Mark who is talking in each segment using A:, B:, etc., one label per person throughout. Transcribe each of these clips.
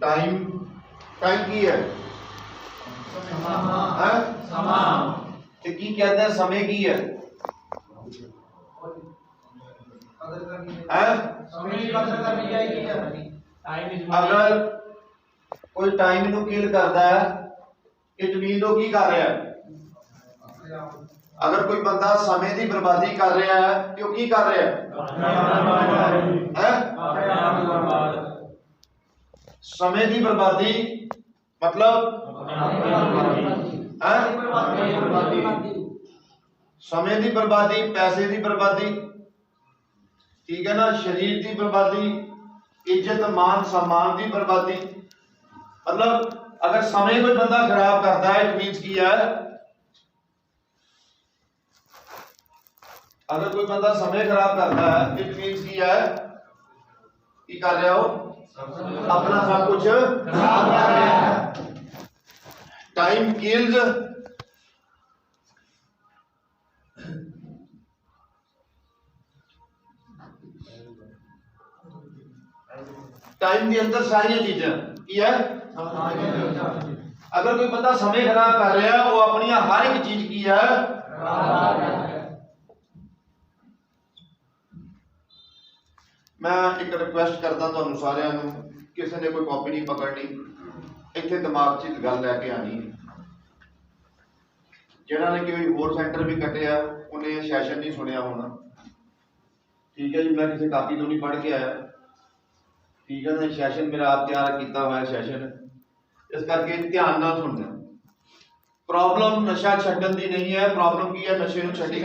A: Time time की है की कहते हैं समय की है अगर कोई टाइम नू किल करता है इट मीन वो की कर रहा है। अगर कोई बंदा समय की बर्बादी कर रहा है तो की कर रहा है समय की बर्बादी मतलब समय की बर्बादी, पैसे की बर्बादी, ठीक है ना, शरीर की बर्बादी, इज्जत मान सम्मान की बर्बादी। मतलब अगर समय कोई बंदा खराब करता है इट मीन्स की है, अगर कोई बंदा समय खराब करता है इट मीन्स की है की कर रहा हो अपना सब कुछ खराब कर रहा है। टाइम किल्स टाइम के अंदर सारी चीजें की है। अगर कोई बंदा समय खराब कर रहा है वो अपनी हर एक चीज की है मैं एक रिक्वेस्ट करता तुहानू सारिਆਂ ਨੂੰ किसी ने कोई कॉपी नहीं पकड़नी इत्थे दिमाग च गल लैके आनी जिन्हां ने कोई होर सेंटर भी कटिया उन्हें सैशन नहीं सुनिया होना, ठीक है जी। मैं किसी कापी तो नहीं पढ़ के आया, ठीक है ना, सैशन मेरा आप तैयार किया हुआ सैशन, इस करके ध्यान ना सुनना। प्रॉब्लम नशा छड्डन दी नहीं है, प्रॉब्लम की है नशे नूं छड्डी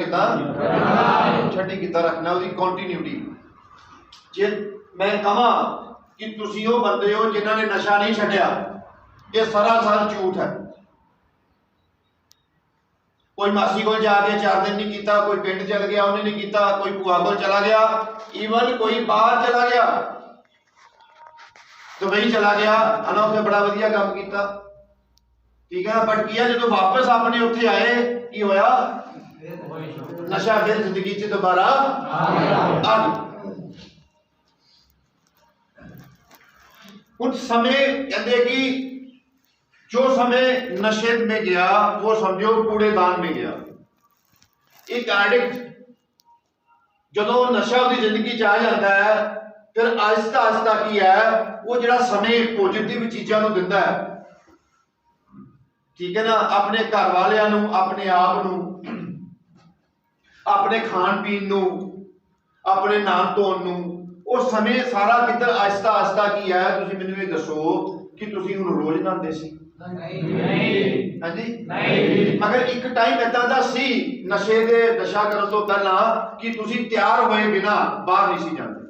A: किद्दां रखना, उसकी कॉन्टीन्यूटी। जे मैं कहां कि तुसीं वो बंदे हो जिन्हां ने नशा नहीं छड्डिया, ये सरासर झूठ है। कोई मासी को जाके 4 दिन नहीं किया, कोई पिंड चल गया उन्हें नहीं किया, कोई भूआ को चला गया, ईवन कोई बाहर चला गया, दुबई चला गया, है ना, उसने बड़ा वधिया काम किया, ठीक है। बट किया जो वापस अपने उत्थे आए की होया, नशा फिर जिंदगी च दोबारा आ गया। कुछ समय कहते कि जो समय नशे में गया वो समझो कूड़ेदान में गया। एक एडिक्ट जो नशा उसकी जिंदगी च आ जाता है फिर आहिस्ता आहिस्ता की है वो जरा समय पॉजिटिव चीज़ों को दिंदा है, ठीक है ना, अपने घर वालियां नूं, अपने आप नूं, अपने खान पीन नूं, अपने नाम धोन नूं, वो समय सारा किधर आहिस्ता आहिस्ता की है। तुसीं मैनूं ये दसो कि तुसीं हुण रोज नहांदे सी? नहीं। हाँ जी नहीं। मगर एक टाइम इदां दा सी नशे दे नशा करन तो पहला कि तुसीं तैयार होए बिना बाहर नहीं सी जांदे,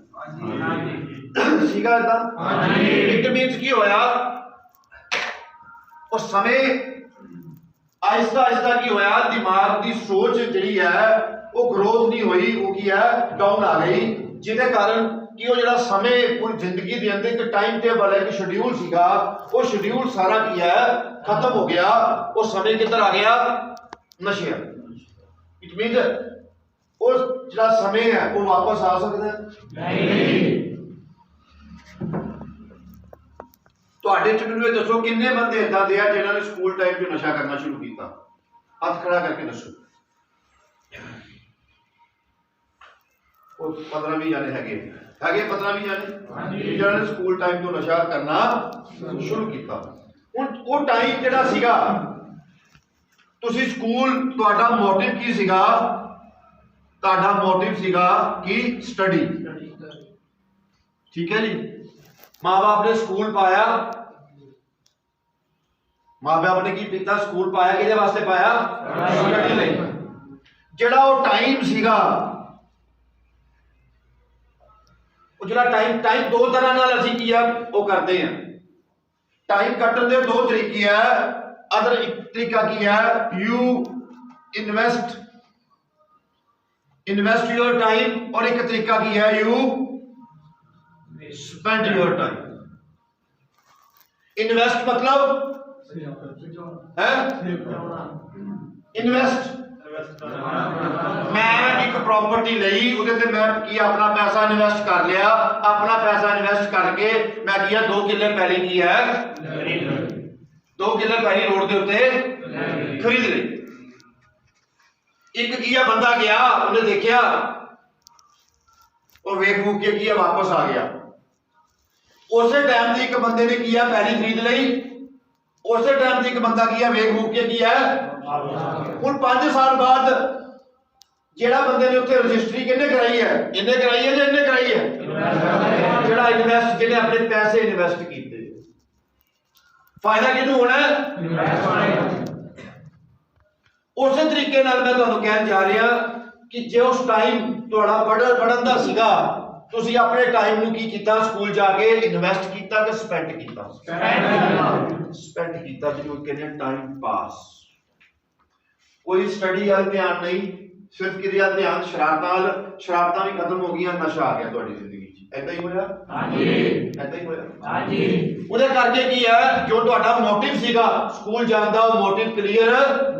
A: सीगा इदां? हाँ जी। इट मीन्स की होया उस समय आहिस्ता आहिस्ता की होया दिमाग की सोच जिहड़ी है वो ग्रोथ नहीं हुई, वो की है डाउन आ गई, जिहदे कारण कि वो जरा समय पूरी जिंदगी के अंदर एक टाइम टेबल है, एक शेड्यूल सीगा, वो शेड्यूल सारा की है खत्म हो गया। वो समय किधर आ गया? नशे। इट मीन वो जरा समय है वो वापस आ सकता है नहीं। तुहाडे च मैनूं दसो किन्ने बंदे इदां दे आ जिन्हां ने स्कूल टाइम च नशा करना शुरू किया? हाथ खड़ा करके दसो। 15-20 जाने है 15-20 जाने जिन्होंने स्कूल टाइम तो नशा करना शुरू किया। वो टाइम जिहड़ा सीगा तुसीं स्कूल तुहाडा मोटिव की सीगा? तुहाडा मोटिव सीगा कि स्टडी, ठीक है जी। माँ बाप ने स्कूल पाया, माँ बाप ने की किया? स्कूल पाया, किहदे वास्ते पाया? स्टडी लई। जिहड़ा वो टाइम सीगा जो टाइम दो तरह नाल असीं की है वो करते हैं। टाइम कट्टन के दो तरीके है। अदर एक तरीका की है यू इन्वेस्ट योर टाइम, और एक तरीका की है you spend your time. Invest मतलब है इन्वेस्ट मैं एक प्रॉपर्टी ली, उहदे ते मैं की अपना पैसा इन्वेस्ट कर लिया, अपना पैसा इन्वेस्ट करके मैं किया 2 किले पैली की है 2 किले पैली रोड के उत्ते खरीद ली। एक किया बंदा गया, उन्हें देखिया, वो वेख वूख के किया वापस आ गया। उसे टाइम से एक बंदे ने किया पैली खरीद ली, उसे टाइम से एक बंदा किया वेख वूख के किया। हुण 5 साल बाद जेड़ा बंदे ने उत्थे रजिस्ट्री किन्ने कराई है, इन्ने कराई है या इन्ने कराई है? जेड़ा इन्वेस्ट, जिन्हें अपने पैसे इन्वेस्ट कीते, फायदा किहनूं होना है? उस तरीके नाल मैं तुहानूं कहण जा रहा कि जे उस टाइम तुहाडा पढ़न दा सीगा, तुसीं अपने टाइम नूं की कीता? स्कूल जाके इन्वेस्ट कीता कि स्पेंड कीता? स्पेंड कीता, जिन्होंने कहते टाइम पास। कोई स्टडी वाल ध्यान नहीं, सिर्फ कि ध्यान शरारतां भी खत्म हो गई, नशा आ गया तुहाडी जिंदगी च। ऐदा ही होया? हां जी, ऐदा ही होया। हां जी। ਉਹਦੇ ਕਰਕੇ ਕੀ ਹੈ, ਜੋ ਤੁਹਾਡਾ ਮੋਟਿਵ ਸੀਗਾ ਸਕੂਲ ਜਾਣ ਦਾ, ਉਹ ਮੋਟਿਵ ਕਲੀਅਰ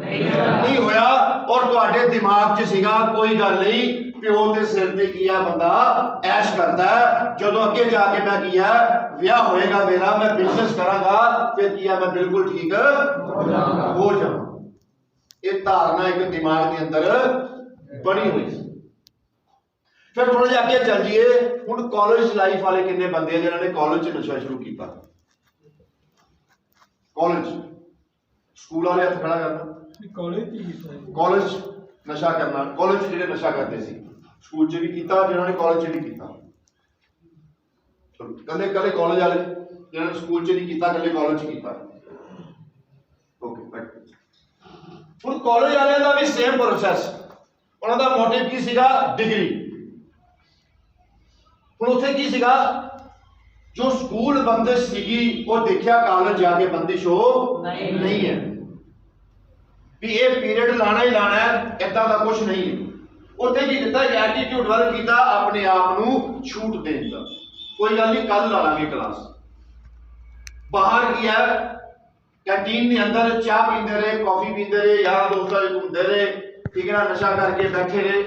A: ਨਹੀਂ ਹੋਇਆ, ਔਰ ਤੁਹਾਡੇ ਦਿਮਾਗ 'ਚ ਸੀਗਾ ਕੋਈ ਗੱਲ ਨਹੀਂ, ਪਿਓ ਦੇ ਸਿਰ ਤੇ ਕੀ ਆ ਬੰਦਾ ਐਸ਼ ਕਰਦਾ, ਜਦੋਂ ਅੱਗੇ ਜਾ ਕੇ ਮੈਂ ਕੀ ਆ ਵਿਆਹ ਹੋਏਗਾ ਮੇਰਾ, ਮੈਂ ਬਿਜ਼ਨਸ ਕਰਾਂਗਾ, ਫਿਰ ਕੀ ਆ ਮੈਂ ਬਿਲਕੁਲ ਠੀਕ ਹੋ ਜਾਵਾਂ। ਇਹ ਧਾਰਨਾ ਇੱਕ ਦਿਮਾਗ ਦੇ ਅੰਦਰ ਬਣੀ ਹੋਈ ਸੀ। फिर थोड़ा जिहा अगे चल जाइए, हुण कॉलेज लाइफ वाले किन्ने बंदे हैं जिन्होंने कॉलेज च नशा शुरू किया? कॉलेज स्कूल वाले हथ खड़ा करना, कॉलेज नशा करना, कॉलेज जिहड़े नशा करते सी स्कूल च भी किया, जिन्होंने कॉलेज च भी किया। कल्ले कल्ले कॉलेज वाले जिन्होंने स्कूल च नहीं किया, कल्ले कॉलेज च किया। ओके, हुण कॉलेज वाले का भी सेम प्रोसैस, उन्हों का मोटिव की सीगा? डिग्री। ਹੁਣ ਉੱਥੇ ਕੀ ਸੀਗਾ, ਜੋ ਸਕੂਲ ਬੰਦਿਸ਼ ਸੀਗੀ, ਉਹ ਦੇਖਿਆ ਕਾਲਜ ਜਾ ਕੇ ਬੰਦਿਸ਼ ਹੋ ਨਹੀਂ ਹੈ, ਵੀ ਇਹ ਪੀਰੀਅਡ ਲਾਣਾ ਹੀ ਲਾਣਾ ਹੈ, ਏਦਾਂ ਦਾ ਕੁਝ ਨਹੀਂ ਹੈ। ਉੱਥੇ ਕੀ ਕੀਤਾ, ਐਟੀਟਿਊਡ ਡਿਵੈਲਪ ਕੀਤਾ, ਆਪਣੇ ਆਪ ਨੂੰ ਛੂਟ ਦੇਣ ਦਾ, ਕੋਈ ਗੱਲ ਨਹੀਂ ਕੱਲ ਲਾ ਲਾਂਗੇ ਕਲਾਸ। ਬਾਹਰ ਕੀ ਹੈ, कैंटीन के अंदर चाह पीते रहे, कॉफी पीते रहे, यार दोस्तों घूमते रहे, ठीक है ना, नशा करके बैठे रहे,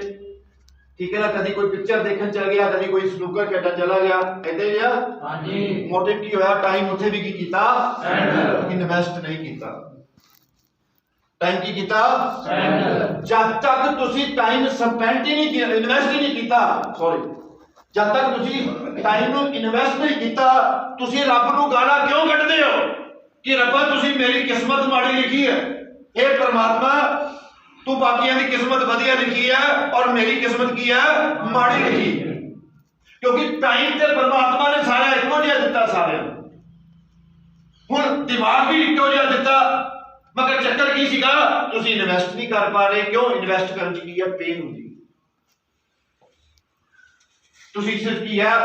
A: ठीक है ना, कभी कोई पिक्चर देखने चल गया, कभी कोई स्नूकर खेलने चला गया, ऐसे ही है। हां जी। मोटिव की होया, टाइम उत्थे भी की कीता, इन्वेस्ट नहीं कीता। टाइम की कीता, जब तक तुसी टाइम स्पेंड ही नहीं किया, इन्वेस्ट ही नहीं कीता, सॉरी, जब तक तुसी टाइम नु इन्वेस्ट नहीं कीता, तुसी रब नु गाना क्यों कढदे हो कि रब्बा तुसी मेरी किस्मत माड़ी लिखी है, हे परमात्मा तू बाकियां दी किस्मत वधिया लिखी है और मेरी किस्मत की है माड़ी लिखी है, क्योंकि टाइम ते परमात्मा ने सारा इक्को जिहा दिता, सारे हुण दिमाग भी इक्को जिहा दिता, मगर चक्कर की सीगा, तुसी इन्वेस्ट नहीं कर पा रहे। क्यों? इन्वेस्ट करन च की है पेन हुंदी, तुसी सिर्फ की है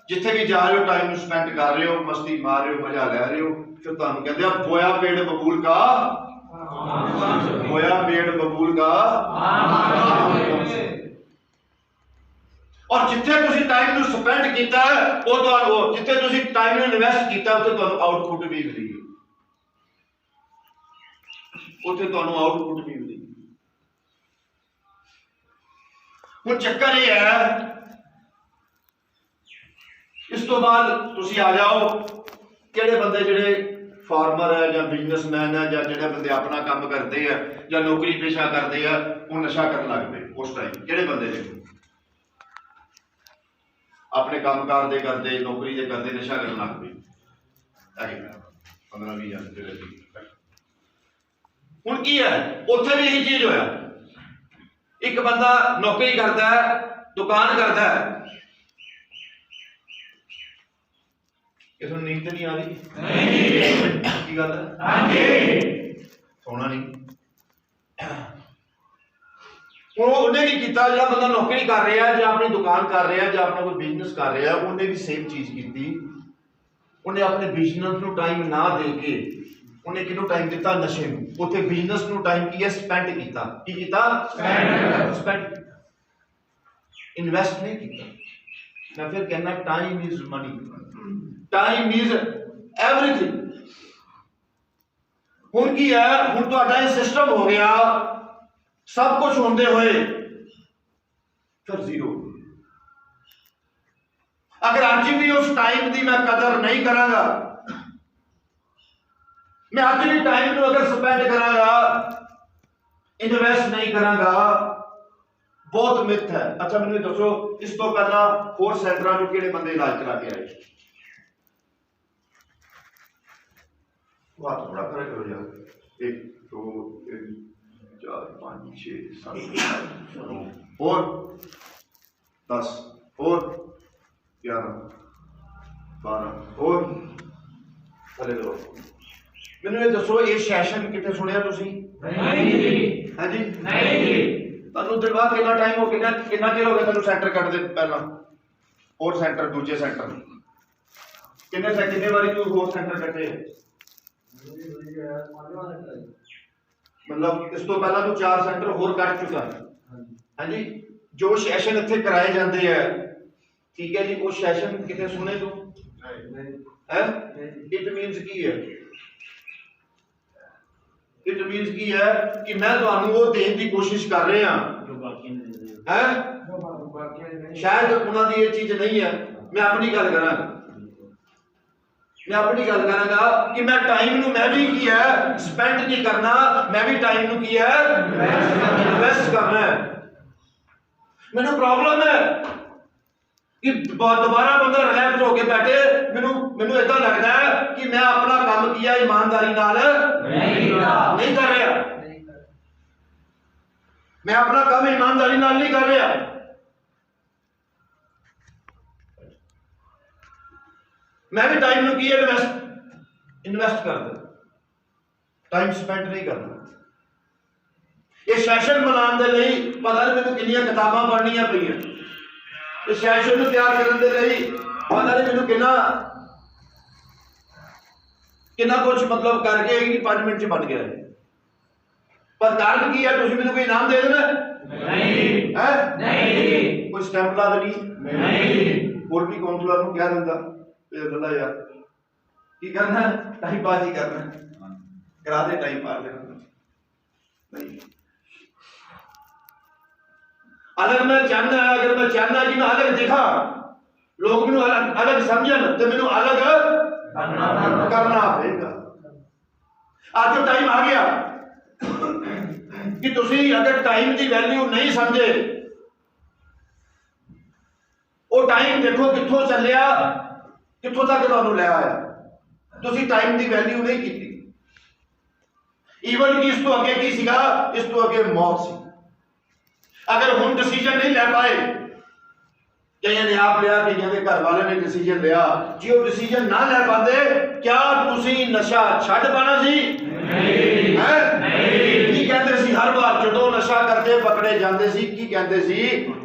A: जिथे भी जा रहे हो टाइम स्पेंड कर रहे हो, मस्ती मार रहे हो, मजा ले रहे हो, फिर तुहानू कहते हैं बोया पेड़ बबूल का, बोया पेड़ बबूल का। और जिथे तुसी टाइम नू स्पेंड कीता है, वो तुहानू जिथे तुसी टाइम नू इन्वेस्ट कीता, उत्थे तुहानू आउटपुट भी मिलेगी, उत्थे तुहानू आउटपुट भी मिलेगी। हुण चक्कर ये है, इस तो बाद तुसी आ जाओ किहड़े बंदे जिहड़े फार्मर है या बिजनेसमैन है या जिहड़े बंदे अपना काम करते हैं या नौकरी पेशा करते हैं, वो नशा करन लग पे। उस टाइम किहड़े बंदे ने अपने कामकार दे करते, नौकरी दे करते, नशा करन लग पे। 15-20 हज़ार हुण की है, उत्थे भी यही चीज होया, एक बंदा नौकरी करता है, दुकान करता है, किसी को नींद नहीं आ रही? नहीं। की गल है? हां जी। सोना नहीं। हुण उन्हें की कीता, जिहड़ा बंदा नौकरी कर रहा है या अपनी दुकान कर रहा है या अपना कोई बिजनेस कर रहा है, उन्हें भी सेम चीज की। उन्हें अपने बिजनेस नूं टाइम ना दे के उन्हें किनू टाइम दिता? नशे नूं। उत्थे बिजनेस नूं टाइम की है स्पेंड कीता। की कीता? स्पेंड। इन्वेस्ट नहीं कीता। मैं फिर कहना time is money, time is everything. हुण की है, हुण तुहाडा ये सिस्टम हो गया, सब कुछ होंदे हुए फिर जीरो। अगर अज भी उस टाइम की मैं कदर नहीं करांगा, मैं अज भी टाइम को अगर स्पेंड करांगा, इन्वेस्ट नहीं करांगा, बहुत मिथ है। अच्छा मैंने दसो इस तो पहला होर सेंटरां चों किहड़े बंदे इलाज करा के आए? हाथ बड़ा खड़ा करो यार। 1 2 3 4 5 6 7 और 10 और 11 12 और थले करो। मैनू ये दसो ये सैशन कितने सुनिया तुसी? नहीं जी। हाँ जी नहीं जी। तुहानू दिलवा कितना टाइम हो, कितना कितना चिर हो गया तुहानू सेंटर कट दे पहला और सेंटर दूजे सेंटर कितने बारी तू होर सेंटर कटे? मतलब इस तो पहला तू 4 सेंटर होर कट चुका है। हाँ जी। जो सैशन इत्थे कराए जाते हैं, ठीक है जी, वो सैशन कितने सुने तू? है इट मीनस की है? इट मीनस की है कि मैं तुहानू वो देने की कोशिश कर रहे हैं, शायद उन्होंने ये चीज नहीं है। मैं अपनी गल करा, मैं अपनी गल करांगा कि मैं टाइम नू मैं भी की है स्पेंड नहीं करना, मैं भी टाइम नू की है इन्वेस्ट करना है। मैनू प्रॉब्लम है कि दोबारा बंदा रिलैक्स होके बैठे, मैनू मैनू ऐसा लगता है कि मैं अपना काम किया ईमानदारी नाल नहीं कर रहा, मैं अपना काम ईमानदारी नाल नहीं कर रहा। मैं भी टाइम की इन्वेस्ट कर दे, टाइम स्पेंड नहीं करना। ये सैशन बनाने के लिए पता नहीं मैंने कितनी किताबां पढ़निया पईयां, इस सैशन को तैयार करने के लिए पता नहीं मैंने कितना कुछ मतलब करके 5 मिनट च बन गया है। पर कारण की है? तुम मैंने कोई इनाम दे देना? नहीं है, नहीं कोई स्टैंप ला देनी नहीं। और भी काउंसलर को क्या दिंदा गला यार की करना, टाइम पास ही करना, करा दे टाइम पास नहीं। अगर मैं चाहना कि मैं अलग दिखा, लोग मैनू अलग समझन, तो मैनू अलग करना पड़ेगा। आज जो टाइम आ गया कि तुसी अगर टाइम की वैल्यू नहीं समझे, वो टाइम देखो कित्थों चलिया, कित्थों तक तुहानू ले आया। तुसी टाइम की वैल्यू नहीं की। ईवन कि इस तो अगे की सीगा, इस तो अगे मौत सी। अगर हम डिसीजन नहीं ले पाए, कई ने आप लिया, कई के घर वाले ने डिसीजन लिया, जी वो डिसीजन ना ले पाते, क्या तुसी नशा छड्ड पाना सी? नहीं है। की कहते सी हर बार जो नशा करते पकड़े जाते सी, की कहते सी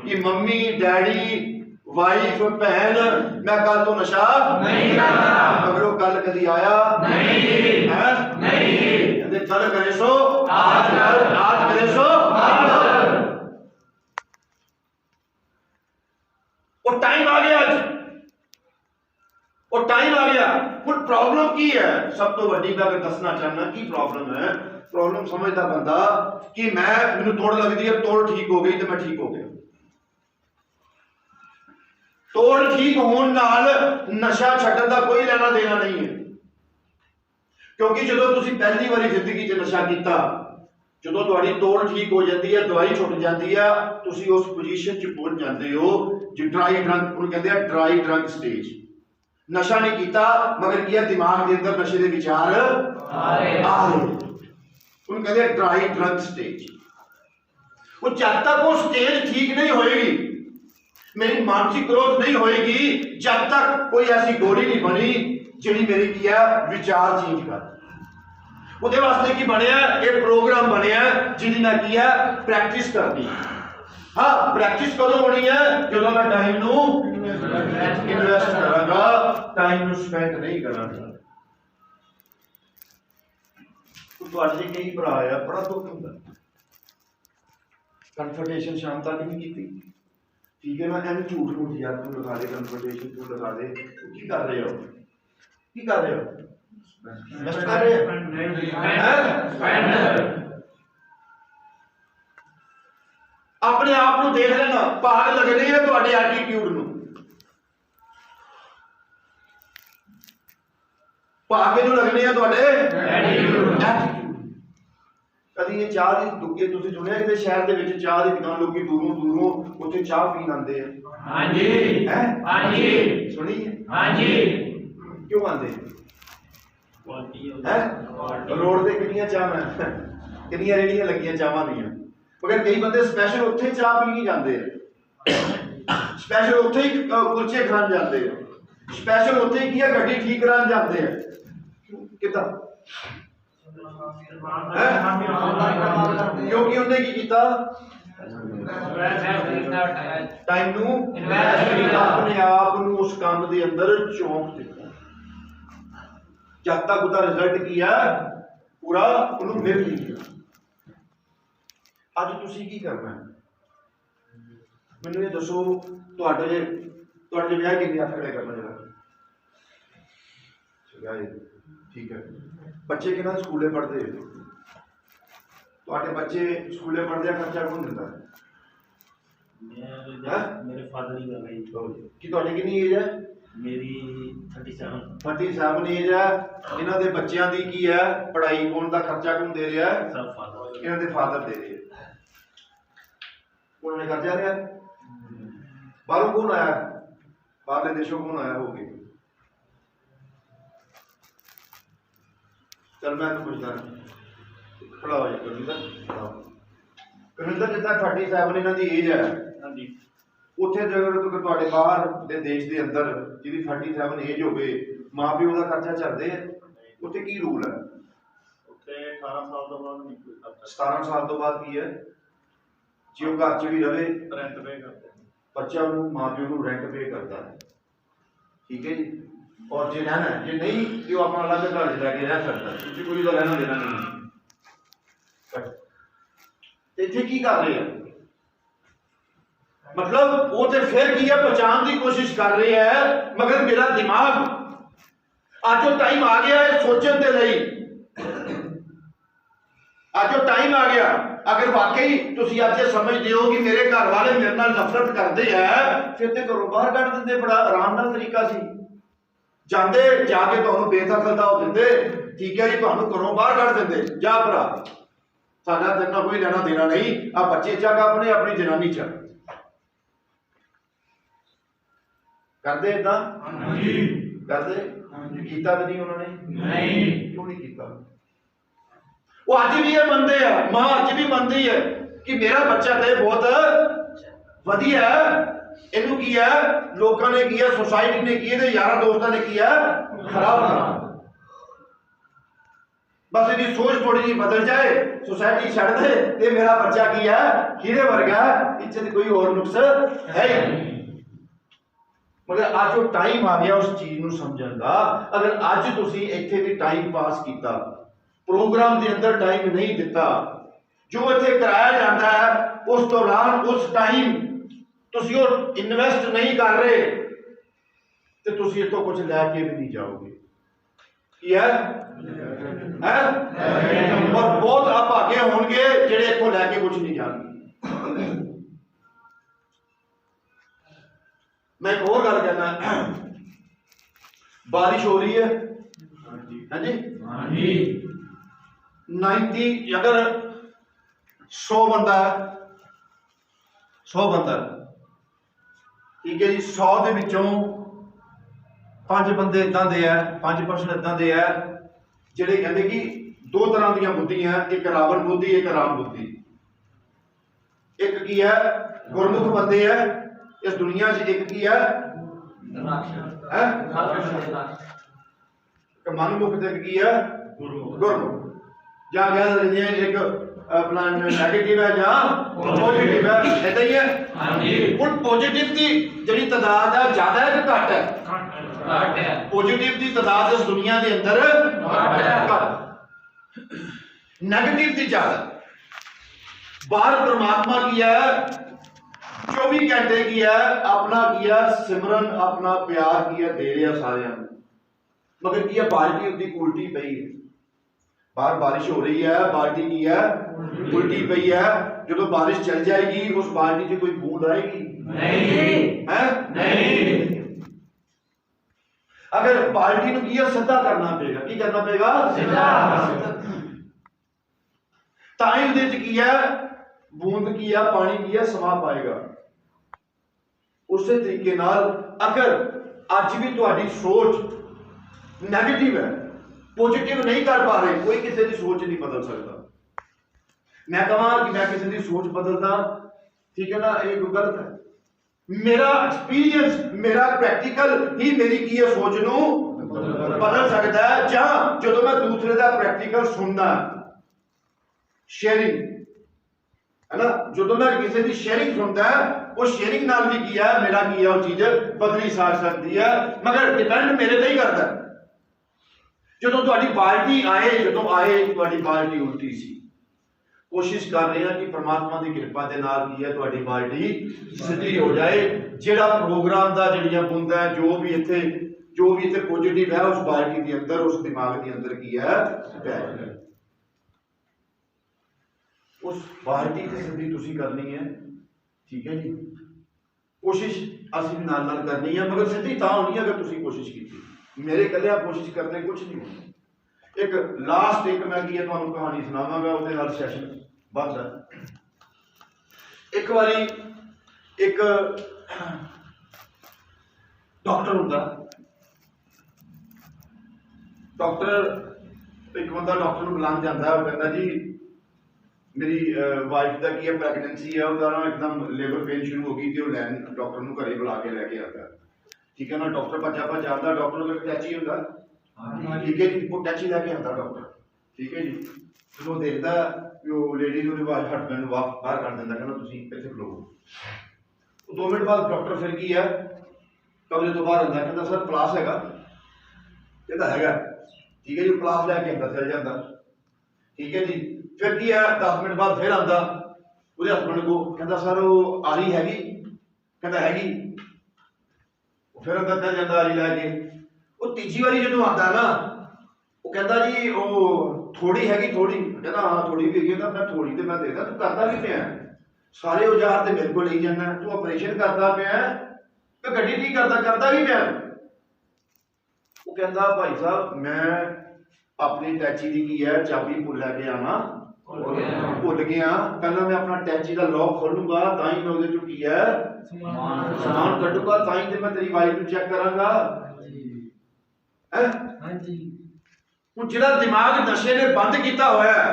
A: कि मम्मी डैडी वाइफ बहन मैं कल तो नशा नहीं करता, मगर वो कल कभी आया नहीं है। नहीं कल करे सो आज करे सो वो टाइम आ गया, वो टाइम आ गया। हुण प्रॉब्लम की है? सब तो वड्डी मैं अगर दसना चाहना की प्रॉब्लम है, प्रॉब्लम समझदा बंदा कि मैनू तोड़ लगती है, तोड़ ठीक हो गई तो मैं ठीक हो गया। तोड़ ठीक होने नाल नशा छड्डण दा कोई लेना देना नहीं है, क्योंकि जो तुसी पहली बारी जिंदगी च नशा किया, जो तुहाडी तोड़ ठीक हो जाती है, दवाई छुट जाती है, तुसी उस पोजीशन च पहुंच जाते हो जो ड्राई ड्रंक, उन्हें कहते हैं ड्राई ड्रंक स्टेज। नशा नहीं किया मगर किया दिमाग के अंदर नशे के विचार आ रहे, उन्हें कहते हैं ड्राई ड्रंक स्टेज। वो जब तक वो स्टेज ठीक नहीं होएगी, मेरी मानसिक ग्रोथ नहीं होएगी, जब तक कोई ऐसी गोली नहीं बनी जिहड़ी मेरी किया विचार चेंज कर। उहदे वास्ते की बनया एक प्रोग्राम बनया जिहदी मैं किया प्रैक्टिस करनी। हाँ प्रैक्टिस कदों होनी है? जो मैं टाइम नू इन्वेस्ट करांगा, टाइम नू स्पेंड नहीं करांगा। तो आज कई भरा है बड़ा दुख होंदा, कन्फर्टेशन शाम तक नहीं की, ठीक है, मैं एवं झूठ मूठ यार तू लगा दे, कन्फर्टेशन तू लगा दे, की कर रहे हो, की कर रहे हो, इन्वेस्ट कर रहे हैं। अपने आप को देख लेना, भाग लगने है तुहाडे एटीट्यूड नूं, भाग नूं लगने है तुहाडे एटीट्यूड। कभी ये चाह की दुक्के तुसीं सुनिया कि शहर दे विच चाह दी दुकान लोग दूरों दूरों उत्थे चाह पीण आंदे हैं? हाँ जी, हैं हाँ जी, सुनी है हाँ जी। क्यों आंदे हैं? रोड ते कितनियां चाहां कितनियां रेहड़ियां लगियां चाहां दियां, मगर कई बंदे स्पैशल उत्थे चाह पीण जाते हैं, स्पैशल उत्थे ही कुलचे खाण जाते हैं, स्पैशल उत्थे ही की गड्डी ठीक कराने जाते हैं। कितना क्योंकि उन्हें की कीता टाइम नू अपने आप नू उस काम दे अंदर चौंक दिता, जब तक उसका रिजल्ट किया पूरा उन्होंने मिल नहीं गया। अज तुसी की करना है मैनू ये दसो, तुहाडे विआह किन्ने हथ खड़े करना जरा, ठीक है। बच्चे कितना स्कूले पढ़ते, तुहाडे बच्चे स्कूले पढ़ते खर्चा कौन दिंदा? मेरे फादर ही कर रहे हैं। कि तुहाडी कितनी एज है? मेरी 37 एज है। इन्हां दे बच्चियां दी की है पढ़ाई, कौन दा खर्चा कौन दे रहा है? सब फादर, इन्हां दे फादर दे रहे हैं। उन्होंने खर्चा लिया, बाहरों कौन आया, बाहरले देशों कौन आया हो गए? चल मैं पूछता खड़ा हो जाए कविंदर, जितना 37 इन्हां दी एज है, उत्थे अगर तुहाडे बाहर दे देश दे अंदर जिहदी 37 एज होवे, मां प्यो दा खर्चा चलदे है, उत्थे की रूल है? उत्थे 18 साल तो बाद नहीं कोई खर्चा। 17 साल तो बाद की है? जे वो घर च भी रहे रेंट पे करते, बच्चा मां प्यो को रेंट पे करता है, ठीक है जी। और जे रहना जे नहीं तो अपना अलग घर लैके रह सकता है, उसकी कोई रहना देना नहीं। इत्थे की कर रहे हैं? मतलब वो तो फिर की है, पहचान की कोशिश कर रहे हैं, मगर मेरा दिमाग अज वो टाइम आ गया है सोचने के लिए, अज वो टाइम आ गया। अगर वाकई तुसी आज ये समझते हो कि मेरे घर वाले मेरे नाल नफरत करते हैं, फिर तो घरों बाहर कढ़ देंदे, बड़ा आराम नाल तरीका सी, जाते जाके तुहानूं बेदखलता हो दिंदे, ठीक है जी, तुहानूं घरों बाहर कढ़ देंदे, जा भरा साडा तेरे नाल कोई लेना देना नहीं, आ बच्चे चक अपने अपनी जनानी चक करदे इदां करदे कीता तो नहीं उन्होंने? नहीं। क्यों नहीं कीता? वो अज भी ये मनते हैं, मां अज भी मनती है कि मेरा बच्चा तो बहुत वधिया है, इनू की है लोगों ने किया, सोसाइटी ने किया, यारा दोस्तों ने किया खराब बना। बस इनकी सोच थोड़ी जी बदल जाए, सोसाइटी छड़ दे, ते मेरा बच्चा की है हीरे वर्गा, इज्जत कोई और नुक्स है ही नहीं। मगर अज वो टाइम आ गया उस चीज को समझण दा। अगर अज तुसी इत्थे भी टाइम पास किया, प्रोग्राम के अंदर टाइम नहीं दिता, जो इत्थे कराया जाता है उस दौरान उस टाइम तुसी वो इन्वेस्ट नहीं कर रहे, तो तुसी इत्थों कुछ लैके भी नहीं जाओगे। है? और बहुत अभागे होंगे जेडे इत्थों लैके कुछ नहीं जाएंगे। मैं एक और गल कहना, बारिश हो रही है, हाँ जी 90 अगर 100 बंदा है, 100 बंदा ठीक है जी, 100 दे विचों 5 बंदे इदां दे है, 5% इदां दे है जिहड़े कहंदे कि 2 तरह दी बुद्धियां, एक रावण बुद्धि एक राम बुद्धि। एक की है गुरमुख बंदे है इस दुनिया च, एक की है मनमुख, की है गुरमुख। ਜਾਂ ਕਹਿ ਸਕਦੇ ਆ ਇੱਕ ਆਪਣਾ ਨੈਗੇਟਿਵ ਹੈ ਜਾਂ ਪੋਜ਼ਿਟਿਵ ਹੈ, ਇਦਾਂ ਹੀ ਹੈ। ਹਾਂਜੀ। ਹੁਣ ਪੋਜ਼ਿਟਿਵ ਦੀ ਜਿਹੜੀ ਤਾਦਾਦ ਹੈ ਜ਼ਿਆਦਾ ਹੈ ਕਿ ਘੱਟ ਹੈ? ਘੱਟ ਹੈ। ਪੋਜ਼ਿਟਿਵ ਦੀ ਤਾਦਾਦ ਇਸ ਦੁਨੀਆ ਦੇ ਅੰਦਰ ਘੱਟ, ਨੈਗੇਟਿਵ ਦੀ ਜ਼ਿਆਦਾ। बाहर परमात्मा की है 24 घंटे की है, अपना की है सिमरन, अपना प्यार की है दे रहा सारे, मगर की है बाल्टी उसकी उल्टी पई है। बाहर बारिश हो रही है, बाल्टी की है उल्टी पई है, जो बारिश चल जाएगी उस बाल्टी से कोई बूंद आएगी?
B: नहीं
A: है नहीं। अगर बाल्टी ਨੂੰ ਕੀ ਸਿੱਧਾ ਕਰਨਾ ਪਏਗਾ, ਕੀ ਕਰਨਾ ਪਏਗਾ? ਸਿੱਧਾ। ਤਾਂ ਹੀ ਉਹਦੇ ਚ ਕੀ ਹੈ, ਬੂੰਦ ਕੀ ਹੈ, ਪਾਣੀ ਕੀ ਹੈ, ਸਮਾ ਪਾਏਗਾ। ਉਸੇ ਤਰੀਕੇ ਨਾਲ ਅਗਰ ਅੱਜ ਵੀ ਤੁਹਾਡੀ ਸੋਚ ਨੈਗੇਟਿਵ ਹੈ, ਪੋਜ਼ਿਟਿਵ ਨਹੀਂ ਕਰ ਪਾ ਰਹੇ, ਕੋਈ ਕਿਸੇ ਦੀ ਸੋਚ ਨਹੀਂ ਬਦਲ ਸਕਦਾ। मैं कहा कि मैं किसी की सोच बदलता, ठीक है ना, ये गलत है। मेरा एक्सपीरियंस, मेरा प्रैक्टिकल ही मेरी की है सोच नू बदल सकता है। जहां जो मैं दूसरे का प्रैक्टिकल सुनना, शेयरिंग है ना, जो मैं किसी की शेयरिंग सुनता है, वो शेयरिंग नाल भी किया है, मेरा किया वो चीज बदली जा सकती है, मगर डिपेंड मेरे ते ही करता है। जो तुम्हारी बाल्टी आए, जो आए तुम्हारी बाल्टी उल्टी सी, कोशिश कर रहे हैं कि परमात्मा की कृपा के नाल की है तुम्हारी बाल्टी सीधी हो जाए। जेड़ा प्रोग्राम का जड़ियां बूंदा है, जो भी इत्थे पॉजिटिव है, उस बाल्टी के अंदर, उस दिमाग के अंदर की है, उस बाल्टी की सीधी तुसी करनी है, ठीक है जी। कोशिश असीं भी नाल नाल करनी है, मगर सीधी तां होनी है अगर तुसी कोशिश की। मेरे कल्ले कोशिश करने कुछ नहीं होना। एक लास्ट एक मैं की तुहानू कहानी सुनावांगा, उहदे नाल सैशन बंद है। एक बारी एक डॉक्टर हुंदा, डॉक्टर एक बंदा डॉक्टर नूं बुलाण जांदा है, वो कहंदा जी मेरी वाइफ का की है, प्रैगनेंसी है, उसका ना एकदम लेबर पेन शुरू हो गई थी, वो लैन डॉक्टर नूं घरे बुला के लैके आता, ठीक है ना। डॉक्टर भज्जा भज्जा आंदा, डॉक्टर नूं टैची हुंदा, ठीक है जी, वो टैची लैके आंदा डॉक्टर, ठीक है जी। जो देखता लेडीज हस्बैंड बाहर कर देंदा, कहना तुसीं इत्थे खड़ो। 2 मिनट बाद डॉक्टर फिर की है, कमरे तो बाहर आंदा, कहंदा सर प्लास हैगा, कहंदा हैगा, ठीक है जी, प्लास लैके आंदा, चल जांदा, ठीक है जी। फिर की है, 10 मिनट बाद फिर आंदा, उसदे हस्बैंड को कहंदा सर वो आरी हैगी, कहंदा हैगी, फिर अंदर चल जांदा आरी लैके। वो तीजी बारी जो आंदा ना, वो कहंदा जी वो थोड़ी हैगी, थोड़ी, कहंदा हाँ थोड़ी भी हैगी, मैं थोड़ी तो मैं देदा, तू करदा की पिया, सारे औजार ते मेरे को ले जाना, तू ऑपरेशन करदा पिया ते गड्डी ठीक करदा की पिया। वो कहंदा भाई साहब मैं अपनी टैची की की है चाबी भुल लैके आना, भुल गया, कहना मैं अपना टैची का लॉक खोलूंगा, ताई मैं उहदे चों की है समान कड्डूंगा, ताई ते मैं तेरी वाइफ नूं चेक करांगा। हां जी, ਹੁਣ ਜਿਹੜਾ ਦਿਮਾਗ ਨਸ਼ੇ ਨੇ ਬੰਦ ਕੀਤਾ ਹੋਇਆ ਹੈ,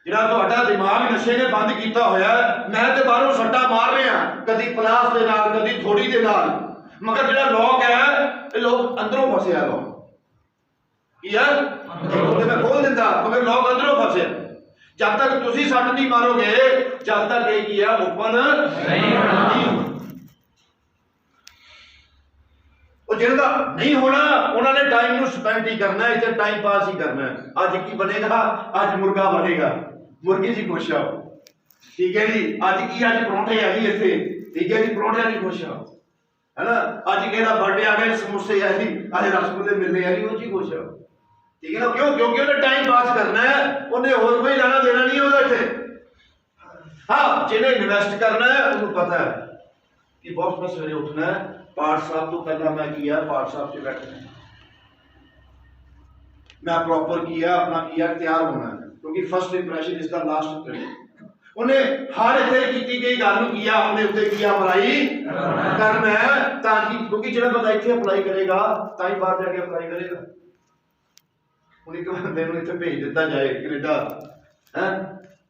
A: ਜਿਹੜਾ ਤੁਹਾਡਾ ਦਿਮਾਗ ਨਸ਼ੇ ਨੇ ਬੰਦ ਕੀਤਾ ਹੋਇਆ ਹੈ, ਮੈਂ ਤੇ ਬਾਹਰੋਂ ਸੱਟਾ ਮਾਰ ਰਿਹਾ, ਕਦੀ ਪਲਾਸ ਦੇ ਨਾਲ, ਕਦੀ ਥੋੜੀ ਦੇ ਨਾਲ, ਮਗਰ ਜਿਹੜਾ ਲੋਕ ਹੈ ਇਹ ਲੋਕ ਅੰਦਰੋਂ ਫਸਿਆ, ਲੋਕ ਕੀ ਹੈ ਉਹਦੇ ਮੈਂ ਖੋਲ ਦਿੰਦਾ, ਮਗਰ ਲੋਕ ਅੰਦਰੋਂ ਫਸੇ। ਜਦ ਤੱਕ ਤੁਸੀਂ ਸੱਟ ਨਹੀਂ ਮਾਰੋਗੇ, ਜਦ ਤੱਕ ਇਹ ਕੀ ਹੈ ਓਪਨ ਨਹੀਂ ਹੋਣਾ। जिनका नहीं होना उन्होंने टाइम ਨੂੰ स्पेंड ही करना है, इसे टाइम पास ही करना है। आज की बनेगा, आज मुर्गा बनेगा, मुर्गी जी खुश आओ, ठीक है जी। आज की आज परौंठे आ गई इतने, ठीक है जी, परौंठे नहीं खुश आओ, है ना। आज कहना बर्थडे आ गए, समोसे आ जी, आज रसगुल्ले मिलने आ जी, वो जी खुश आओ, ठीक है ना। क्यों? क्योंकि उन्हें टाइम पास करना है, उन्हें और कोई लेना देना नहीं है उधर। हाँ, जिन्हें इन्वेस्ट करना है उन्हें पता है कि बॉस में सवेरे उठना है, पाठ साहब तो पहला मैं किया, पाठ साहब से बैठना, मैं प्रॉपर किया, अपना किया, तैयार होना है, क्योंकि फर्स्ट इंप्रेशन इसका लास्ट क्रेडिट। उन्हें हर इतने की गई गल किया, उन्हें उत्ते किया अप्लाई करना है, ताकि क्योंकि जो बंदा इतने अप्लाई करेगा ताई बाहर जाके अप्लाई करेगा। उन्हें एक बंदे नूं इत्थे भेज दिता जाए कनेडा, है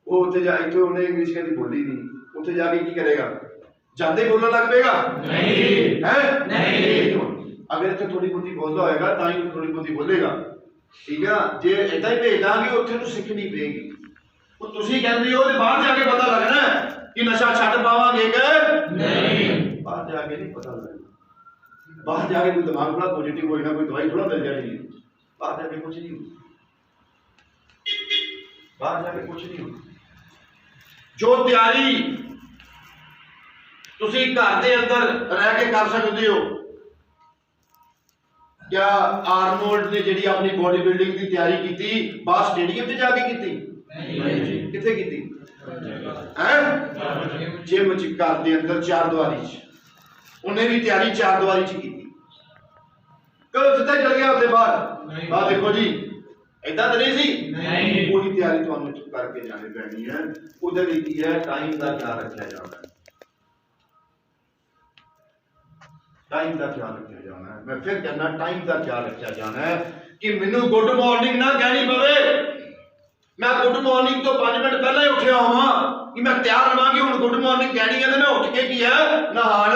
A: वो उत्थे जा, इत्थे उन्हें इंग्लिश कदी बोली नहीं, उत्थे जाके की करेगा, जाते बोलना लग पेगा नहीं है, नहीं। अगर इतने थोड़ी बहुती बोलता होगा तो ही थोड़ी बहुती बोलेगा, ठीक है। जे इदा ही भेज देंगे उत्थे तो सीखनी पेगी। वो तुसी कहंदे हो ते बाहर जाके पता लगना है कि नशा छड्ड पावांगे कि नहीं, बाहर जाके नहीं पता लगना। बाहर जाके कोई दिमाग थोड़ा पॉजिटिव होएगा, कोई दवाई थोड़ा मिल जाएगी, बाहर जाके कुछ नहीं होगा, बाहर जाके कुछ नहीं होगा। जो तैयारी तुसी घर के अंदर रह के कर सकते हो, क्या आर्नोल्ड ने जी अपनी बॉडी बिल्डिंग की तैयारी की बाहर स्टेडियम से जाके की? किथे कीती हैं? जिम च घर दे अंदर चार दीवारी च उन्हें भी तैयारी चार दीवारी च की। कल जितना चल गया उत्थे बाहर बाहर देखो जी इदा तो नहीं सी वही तैयारी तुहानू करके जानी पैनी है। उधर ही की है टाइम का ख्याल रखा जाना है, टाइम का ख्याल रखा जाना है। मैं फिर कहना टाइम का ख्याल रखा जाना है कि मैनू गुड मॉर्निंग ना कहनी पवे। मैं गुड मॉर्निंग तो 5 मिनट पहले ही उठिया होवां कि मैं तैयार रहां कि हुण गुड मॉर्निंग कहनी है तो मैं उठ के की है नहाण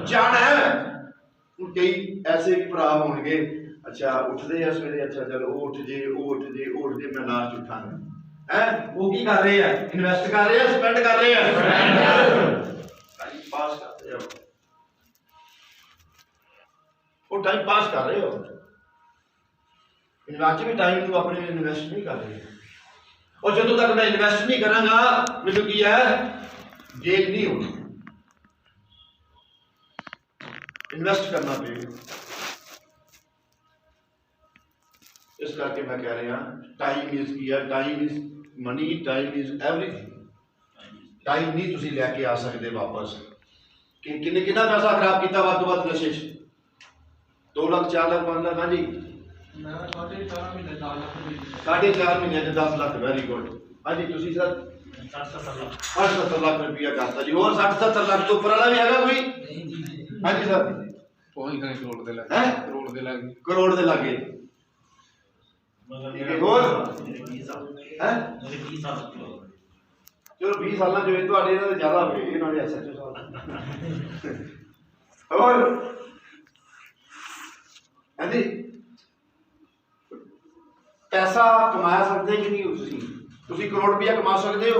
A: जाना है। कई ऐसे भी भरा होंगे अच्छा उठते हैं सवेरे अच्छा चलो उठ जे मैं लास्ट उठांगा है वो की कर रहे हैं इन्वेस्ट कर रहे हैं स्पेंड कर रहे हैं टाइम पास कर रहे हो वो टाइम पास कर रहे हो इन्वेस्ट भी टाइम को अपने इन्वेस्ट नहीं कर रहे और जब तक मैं इन्वेस्ट नहीं करांगा मुझे की है गेन नहीं होनी। इन्वेस्ट करना पड़ेगा। इस करके मैं कह रहा टाइम इज किया time is money time is everything. Time नहीं तुसी लैके आ सकते वापस कि किन्ने कितना पैसा खराब किया वध तो वध नशे 2 लाख 4 लाख 5 लाख। हाँ जी 4.5 महीने 10 लाख वेरी गुड। हाँ जी तुसी सर 60-70 लाख रुपया करता जी और 60-70 लाख तो ऊपर वाला भी है कोई? हाँ जी सर करोड़ दे लागे और चलो 20 साल जो ज्यादा हो गए SHO और हाँ जी पैसा कमाया सकते कि नहीं तुसी करोड़ रुपया कमा सकते हो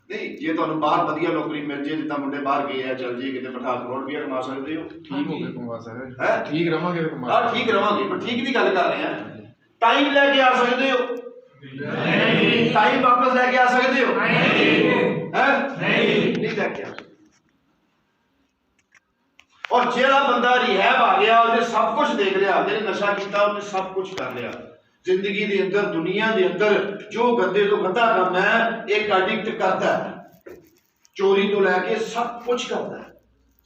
A: नहीं जे तुहानू बाहर वधिया नौकरी मिल जाए जिद्दां मुंडे बाहर गए हैं चल जी किते बिठा करोड़ रुपया कमा सकते हो ठीक हो गए कमा सकते हैं ठीक रवांगे ठीक रवांगे पर ठीक दी गल कर रहे हैं। टाइम लेके आ सकते हो नहीं टाइम वापस लेके आ सकते हो नहीं लेके आ सकते। और जेड़ा बंदा रिहैब आ गया उसने सब कुछ देख लिया जिहने नशा किया उसने सब कुछ कर लिया जिंदगी के अंदर दुनिया के अंदर जो गंदे तो गंदा काम है एक एडिक्ट करता है चोरी तो लैके सब कुछ करता है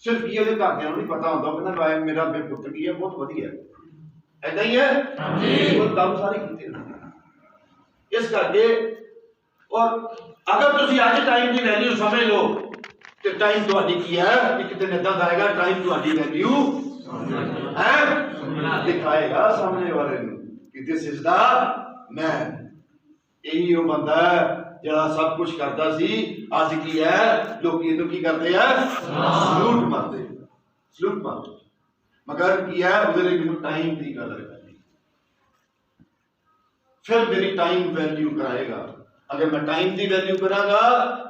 A: सिर्फ ये घरदियां नहीं पता होता कहना मेरा पुत्र की है बहुत वधिया ऐसा ही है काम सारे कीते इस करके। और अगर तुम अज टाइम की वैल्यू समझ लो तो टाइम तुहाडी की है एक दिन इदां आएगा टाइम तुहाडी वैल्यू है दिखाएगा सामने वाले को कि दिस इज द मैन। यही वो बंदा है जरा सब कुछ करता सी अज की है लोग इनू की करते हैं सलूट मारते मगर की है उधर मैनू टाइम की कदर करनी फिर मेरी टाइम वैल्यू कराएगा। अगर मैं टाइम की वैल्यू करांगा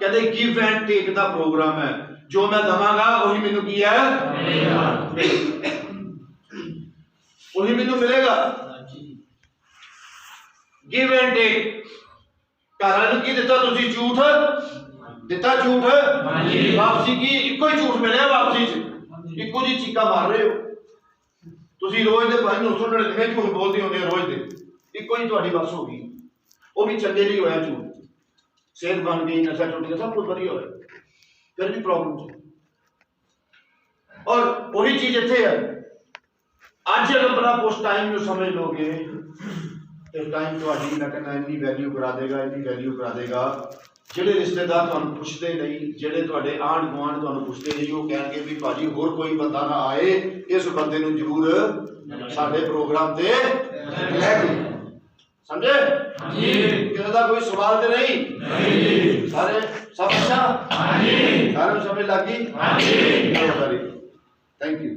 A: कहते गिव एंड टेक का प्रोग्राम है जो मैं दवांगा वही मैनू की है वही मैनू मिलेगा। गिव एंड टेक कारण की दिता तुसी झूठ दिता झूठ वापसी की इको ही झूठ मिले वापसी इको जी चीका मार रहे हो तुसी रोज दे 999 झूठ बोलते होंगे रोज दे इको ही तुहाडी बस हो गई वो भी चंगे नहीं होया झूठ सेहत बन गई नशा छुट गया सब कुछ वधिया होया फिर भी प्रॉब्लम और वही चीज इत्थे है अज अगर अपना उस टाइम को समझ लोगे तो टाइम तुहाडी मैं कहना इन्नी वैल्यू करा देगा ਜਿਹੜੇ रिश्तेदार ਤੁਹਾਨੂੰ ਪੁੱਛਦੇ ਨਹੀਂ ਜਿਹੜੇ ਤੁਹਾਡੇ ਆਂਢ ਗੁਆਂਢ ਤੁਹਾਨੂੰ ਪੁੱਛਦੇ ਨਹੀਂ ਉਹ ਕਹਿਣਗੇ ਵੀ ਭਾਜੀ ਹੋਰ ਕੋਈ ਬੰਦਾ ਨਾ ਆਏ ਇਸ ਬੰਦੇ ਨੂੰ ਜ਼ਰੂਰ ਸਾਡੇ ਪ੍ਰੋਗਰਾਮ ਤੇ ਲੈ ਕੇ समझे हां जी किसी का कोई सवाल तो नहीं सारे सब अच्छा हां जी सारे समझ लगी हां जी थैंक यू।